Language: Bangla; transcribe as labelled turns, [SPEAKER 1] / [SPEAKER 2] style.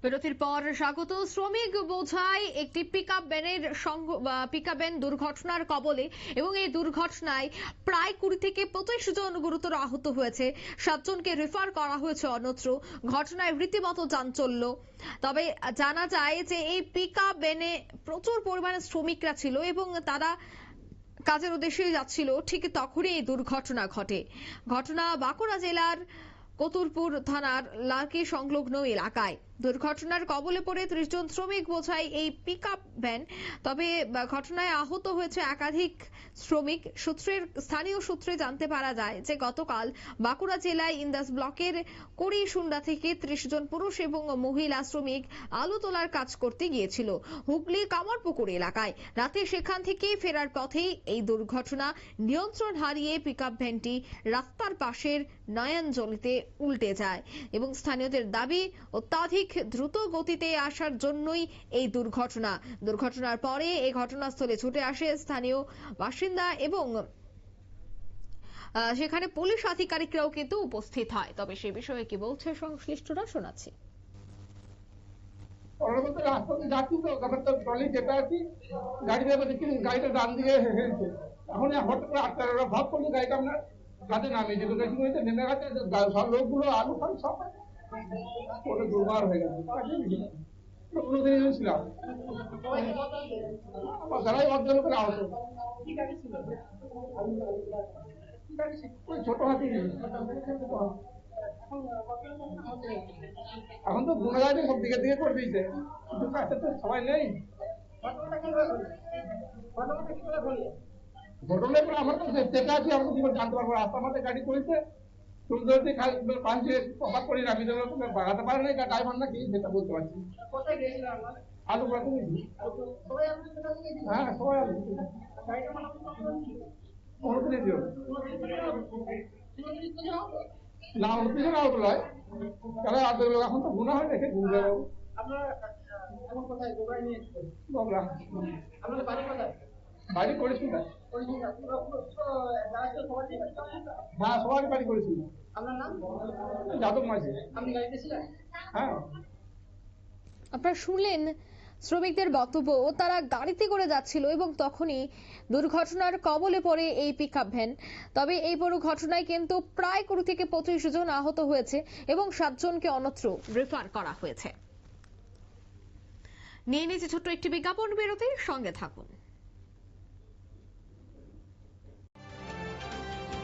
[SPEAKER 1] বিরতির পর স্বাগত। শ্রমিক বোঝাই একটি পিকআপ ভ্যান দুর্ঘটনার কবলে এবং এই দুর্ঘটনায় প্রায় 20 থেকে 25 জন গুরুতর আহত হয়েছে। 7 জনকে রেফার করা হয়েছে অন্যত্র। ঘটনায় রীতিমতো চাঞ্চল্য। তবে জানা যায় যে এই পিকআপ ভ্যানে প্রচুর পরিমাণে শ্রমিকরা ছিল এবং তারা কাজের উদ্দেশ্যে যাচ্ছিল, ঠিক তখনই এই দুর্ঘটনা ঘটে। ঘটনা বাঁকুড়া জেলার কতুলপুর থানার লাকি সংলগ্ন এলাকায়। দুর্ঘটনার কবলে পড়ে 30 জন শ্রমিক বোঝাই এই পিকআপ ভ্যান। তবে ঘটনায় আহত হয়েছে একাধিক শ্রমিক। স্থানীয় সূত্রে জানতে পারা যায় যে গতকাল বাঁকুড়া জেলায় ইন্দাস ব্লকের কুড়িসুন্ডা থেকে 30 জন পুরুষ এবং মহিলা শ্রমিক আলু তোলার কাজ করতে গিয়েছিল হুগলি কামারপুকুর এলাকায়। রাতে সেখান থেকে ফেরার পথেই এই দুর্ঘটনা। নিয়ন্ত্রণ হারিয়ে পিকআপ ভ্যানটি রাস্তার পাশের নয়নজলিতে উল্টে যায় এবং স্থানীয়দের দাবি অত্যাধিক দ্রুত গতিতে আসার জন্যই এই দুর্ঘটনার পরে এই ঘটনাস্থলে ছুটে আসে স্থানীয় বাসিন্দা এবং সেখানে পুলিশ আধিকারিকরাও কিন্তু উপস্থিত হয়। তবে সে বিষয়ে কি বলছে সংশ্লিষ্টরা শোনাচ্ছি।
[SPEAKER 2] গাড়িটা ডান দিকে হেলছে, এখন হঠাৎ করে আটটা ভাব করলো গাড়িটা আমরা গাছে নামিয়ে দিল। বেশি হয়েছে নেমে গেছে, সব লোকগুলো আলু ফালু সব ওটা দুর্বার হয়ে গেছে। ছিলাম আমার গাড়াই অর্জন করে আহত। ছোট হাতি এখন তো গুণা যায় সব দিকে দিকে করে দিয়েছে, কিন্তু কাছে তো সবাই নেই। ঘটনার পর আমার তো দেখে আছি, আমরা তো জানতে পারবো। রাস্তা আমাদের গাড়ি করেছে, বাগাতে পারে না ড্রাইভার নাকি, সেটা বলতে পারছি। আলু বাড়তে গেছি, হ্যাঁ সবাই আলু না উঠতেছে না আউট নয়। তাহলে এখন তো গুণা হয় দেখে ঘুরে যাবো। বাড়ি করেছি না, হ্যাঁ সবারই বাড়ি করেছি। যাদব মাঝে। হ্যাঁ,
[SPEAKER 1] আপনারা শুনলেন শ্রমিকদের বক্তব্য। তারা গাড়িতে করে যাচ্ছিল এবং তখনই দুর্ঘটনার কবলে পড়ে এই পিকআপ ভ্যান। তবে এই বড় ঘটনায় কিন্তু প্রায় 20 থেকে 25 জন আহত হয়েছে এবং 7 জনকে অন্যত্র রেফার করা হয়েছে। নিয়ে নিয়েছে ছোট্ট একটি বিজ্ঞাপন বিরতির সঙ্গে থাকুন।